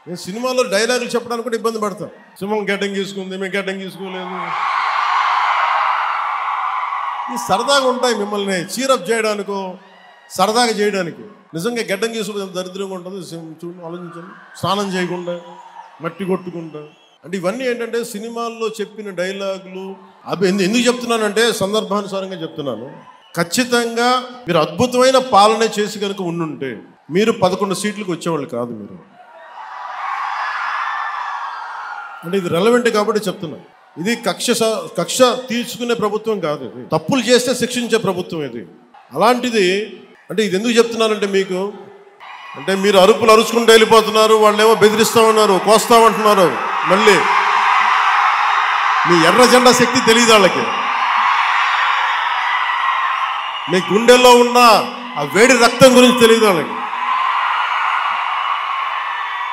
నేను సినిమాలో డైలాగులు చెప్పడానికి కూడా ఇబ్బంది పడతాను. సింహం గడ్డం గీసుకుంది, మేము గడ్డం గీసుకోలేదు. ఈ సరదాగా ఉంటాయి మిమ్మల్ని చీరప్ చేయడానికో సరదాగా చేయడానికి. నిజంగా గడ్డం గీసుకుంటే దరిద్రంగా ఉంటుంది. చూడండి, ఆలోచించండి. స్నానం చేయకుండా మట్టి కొట్టుకుంటా అంటే ఇవన్నీ ఏంటంటే సినిమాల్లో చెప్పిన డైలాగులు. అవి ఎందుకు చెప్తున్నానంటే సందర్భానుసారంగా చెప్తున్నాను. ఖచ్చితంగా మీరు అద్భుతమైన పాలన చేసి కనుక ఉండుంటే మీరు 11 సీట్లకు వచ్చేవాళ్ళు కాదు. మీరు అంటే ఇది రెలవెంట్ కాబట్టి చెప్తున్నా. ఇది కక్ష తీర్చుకునే ప్రభుత్వం కాదు. ఇది తప్పులు చేస్తే శిక్షించే ప్రభుత్వం ఇది. అలాంటిది అంటే ఇది ఎందుకు చెప్తున్నానంటే మీకు అంటే మీరు అరుపులు అరుచుకుంటూ వెళ్ళిపోతున్నారు, వాళ్ళేమో బెదిరిస్తామన్నారు, కోస్తామంటున్నారు. మళ్ళీ మీ ఎర్ర జెండా శక్తి తెలియదు వాళ్ళకి. మీ గుండెల్లో ఉన్న ఆ వేడి రక్తం గురించి తెలియదు వాళ్ళకి.